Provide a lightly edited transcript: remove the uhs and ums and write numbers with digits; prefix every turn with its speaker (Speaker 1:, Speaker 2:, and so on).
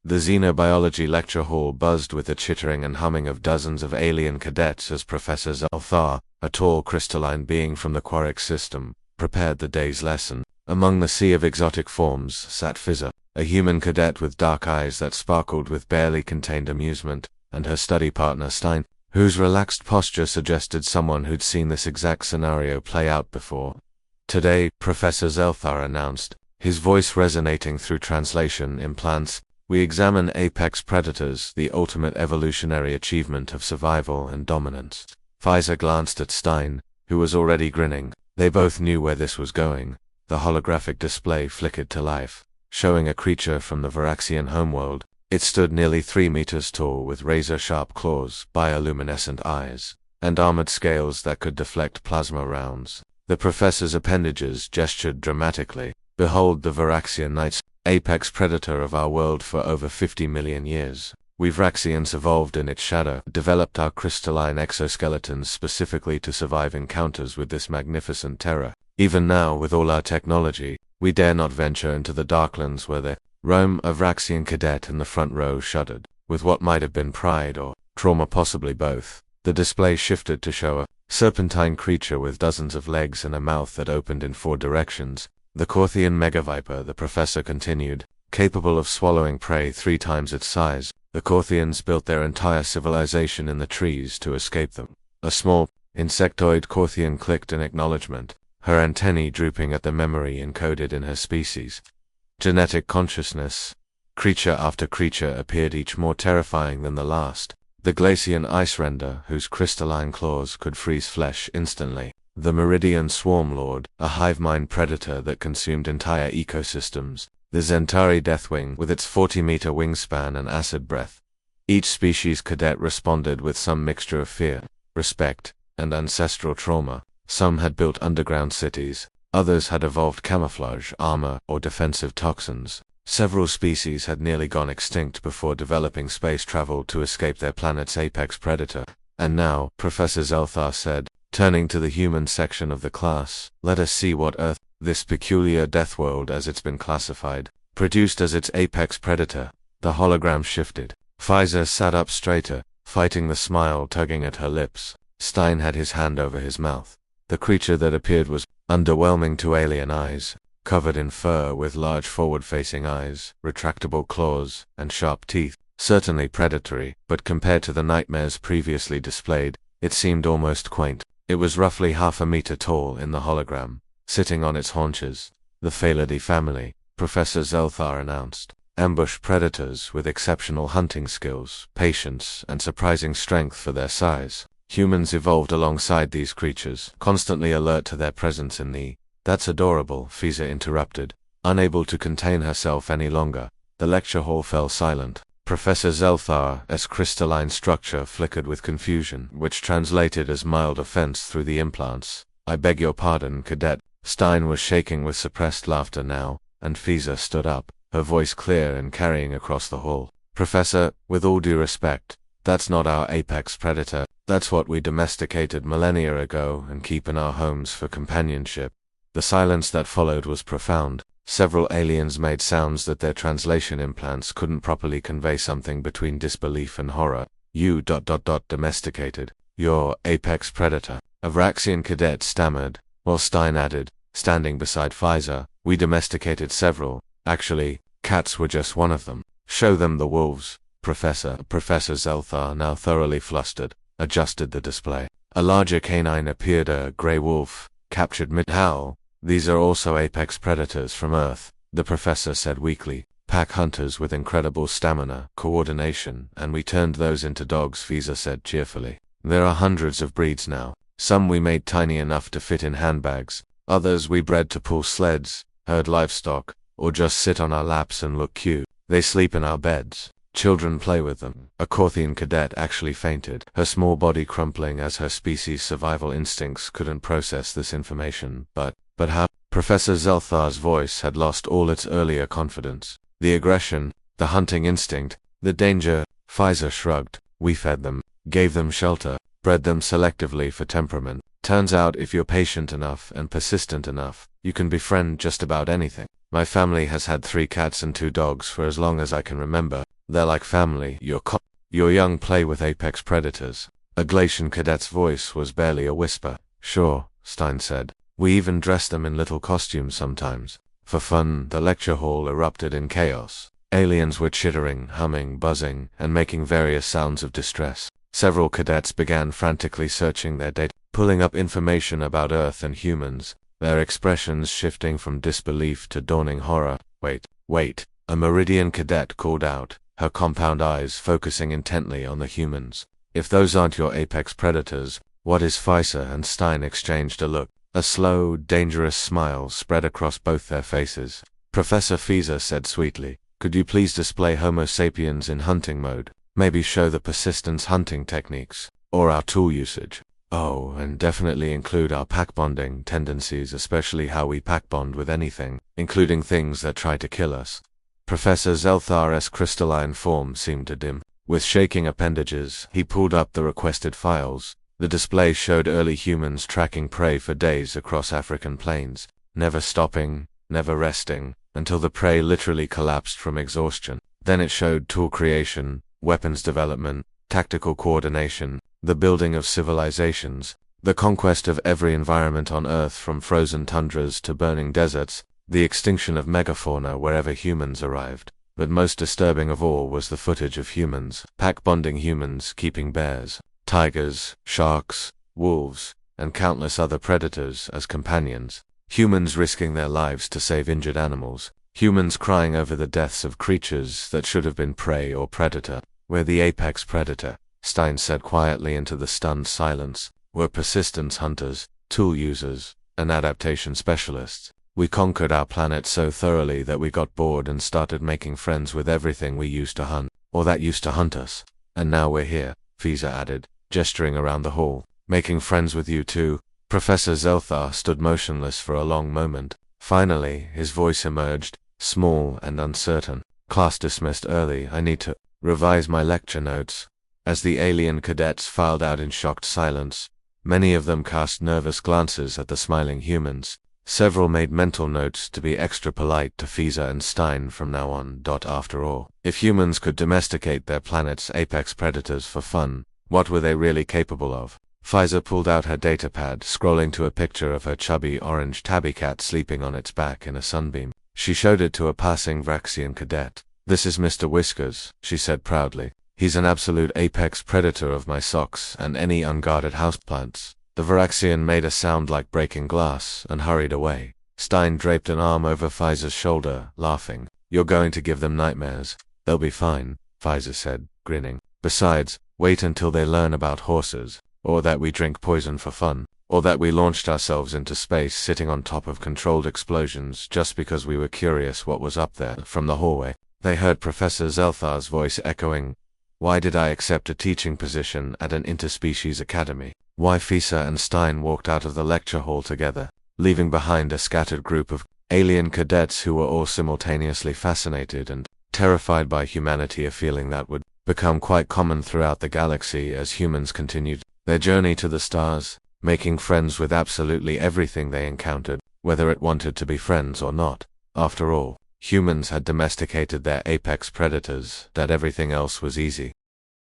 Speaker 1: The Xenobiology lecture hall buzzed with the chittering and humming of dozens of alien cadets as Professor Zelthar, a tall crystalline being from the Quark system, prepared the day's lesson. Among the sea of exotic forms sat Fizza, a human cadet with dark eyes that sparkled with barely contained amusement, and her study partner Stein, whose relaxed posture suggested someone who'd seen this exact scenario play out before. Today, Professor Zelthar announced, his voice resonating through translation implants, we examine apex predators, the ultimate evolutionary achievement of survival and dominance. Pfizer glanced at Stein, who was already grinning. They both knew where this was going. The holographic display flickered to life, showing a creature from the Varaxian homeworld. It stood nearly 3 meters tall with razor-sharp claws, bioluminescent eyes, and armored scales that could deflect plasma rounds. The professor's appendages gestured dramatically. Behold the Varaxian Knights, apex predator of our world for over 50 million years. We Vraxians evolved in its shadow, developed our crystalline exoskeletons specifically to survive encounters with this magnificent terror. Even now, with all our technology, we dare not venture into the darklands where they roam. A Vraxian cadet in the front row shuddered, with what might have been pride or trauma, possibly both. The display shifted to show a serpentine creature with dozens of legs and a mouth that opened in 4 directions. The Corthian megaviper, the professor continued, capable of swallowing prey 3 times its size. The Corthians built their entire civilization in the trees to escape them. A small, insectoid Corthian clicked in acknowledgement, her antennae drooping at the memory encoded in her species. Genetic consciousness. Creature after creature appeared, each more terrifying than the last. The Glacian ice render, whose crystalline claws could freeze flesh instantly. The Meridian Swarm Lord, a hive mind predator that consumed entire ecosystems. The Zentari Deathwing with its 40-meter wingspan and acid breath. Each species cadet responded with some mixture of fear, respect, and ancestral trauma. Some had built underground cities, others had evolved camouflage, armor, or defensive toxins. Several species had nearly gone extinct before developing space travel to escape their planet's apex predator. And now, Professor Zelthar said, turning to the human section of the class, let us see what Earth, this peculiar death world as it's been classified, produced as its apex predator. The hologram shifted. Pfizer sat up straighter, fighting the smile tugging at her lips. Stein had his hand over his mouth. The creature that appeared was underwhelming to alien eyes, covered in fur with large forward-facing eyes, retractable claws, and sharp teeth. Certainly predatory, but compared to the nightmares previously displayed, it seemed almost quaint. It was roughly half a meter tall in the hologram, sitting on its haunches. The Phallidae family, Professor Zelthar announced. Ambush predators with exceptional hunting skills, patience, and surprising strength for their size. Humans evolved alongside these creatures, constantly alert to their presence in the... That's adorable, Fizza interrupted, unable to contain herself any longer. The lecture hall fell silent. Professor Zelthar's crystalline structure flickered with confusion, which translated as mild offense through the implants. I beg your pardon, Cadet. Stein was shaking with suppressed laughter now, and Fizza stood up, her voice clear and carrying across the hall. Professor, with all due respect, that's not our apex predator. That's what we domesticated millennia ago and keep in our homes for companionship. The silence that followed was profound. Several aliens made sounds that their translation implants couldn't properly convey, something between disbelief and horror. You domesticated. Your apex predator. A Vraxian cadet stammered, while Stein added, standing beside Pfizer, we domesticated several. Actually, cats were just one of them. Show them the wolves. Professor Zelthar, now thoroughly flustered, adjusted the display. A larger canine appeared, a grey wolf, captured mid-howl. These are also apex predators from Earth, the professor said weakly. Pack hunters with incredible stamina, coordination, and we turned those into dogs, Fizza said cheerfully. There are hundreds of breeds now. Some we made tiny enough to fit in handbags. Others we bred to pull sleds, herd livestock, or just sit on our laps and look cute. They sleep in our beds. Children play with them. A Corthian cadet actually fainted, her small body crumpling as her species' survival instincts couldn't process this information. But how? Professor Zelthar's voice had lost all its earlier confidence. The aggression, the hunting instinct, the danger. Pfizer shrugged. We fed them, gave them shelter, bred them selectively for temperament. Turns out if you're patient enough and persistent enough, you can befriend just about anything. My family has had 3 cats and 2 dogs for as long as I can remember. They're like family. Your young play with apex predators. A Glacian cadet's voice was barely a whisper. Sure, Stein said. We even dress them in little costumes sometimes. For fun, the lecture hall erupted in chaos. Aliens were chittering, humming, buzzing, and making various sounds of distress. Several cadets began frantically searching their data, pulling up information about Earth and humans, their expressions shifting from disbelief to dawning horror. Wait, a Meridian cadet called out, her compound eyes focusing intently on the humans. If those aren't your apex predators, what is Pfizer? And Stein exchanged a look. A slow, dangerous smile spread across both their faces. Professor Pfizer said sweetly, could you please display Homo sapiens in hunting mode? Maybe show the persistence hunting techniques, or our tool usage. Oh, and definitely include our pack bonding tendencies, especially how we pack bond with anything, including things that try to kill us. Professor Zelthar's crystalline form seemed to dim. With shaking appendages, he pulled up the requested files. The display showed early humans tracking prey for days across African plains, never stopping, never resting, until the prey literally collapsed from exhaustion. Then it showed tool creation, weapons development, tactical coordination, the building of civilizations, the conquest of every environment on Earth from frozen tundras to burning deserts, the extinction of megafauna wherever humans arrived. But most disturbing of all was the footage of humans, pack-bonding humans keeping bears, tigers, sharks, wolves, and countless other predators as companions. Humans risking their lives to save injured animals. Humans crying over the deaths of creatures that should have been prey or predator. We're the apex predator, Stein said quietly into the stunned silence. We're persistence hunters, tool users, and adaptation specialists. We conquered our planet so thoroughly that we got bored and started making friends with everything we used to hunt, or that used to hunt us. And now we're here, Pfizer added, gesturing around the hall. Making friends with you too. Professor Zelthar stood motionless for a long moment. Finally, his voice emerged, small and uncertain. Class dismissed early. I need to revise my lecture notes. As the alien cadets filed out in shocked silence, many of them cast nervous glances at the smiling humans. Several made mental notes to be extra polite to Pfizer and Stein from now on. After all, if humans could domesticate their planet's apex predators for fun, what were they really capable of? Pfizer pulled out her datapad, scrolling to a picture of her chubby orange tabby cat sleeping on its back in a sunbeam. She showed it to a passing Vraxian cadet. This is Mr. Whiskers, she said proudly. He's an absolute apex predator of my socks and any unguarded houseplants. The Vraxian made a sound like breaking glass and hurried away. Stein draped an arm over Pfizer's shoulder, laughing. You're going to give them nightmares. They'll be fine, Pfizer said, grinning. Besides, wait until they learn about horses, or that we drink poison for fun, or that we launched ourselves into space sitting on top of controlled explosions just because we were curious what was up there. From the hallway, they heard Professor Zelthar's voice echoing, why did I accept a teaching position at an interspecies academy? Why? Pfizer and Stein walked out of the lecture hall together, leaving behind a scattered group of alien cadets who were all simultaneously fascinated and terrified by humanity, a feeling that would become quite common throughout the galaxy as humans continued their journey to the stars, making friends with absolutely everything they encountered, whether it wanted to be friends or not. After all, humans had domesticated their apex predators, that everything else was easy.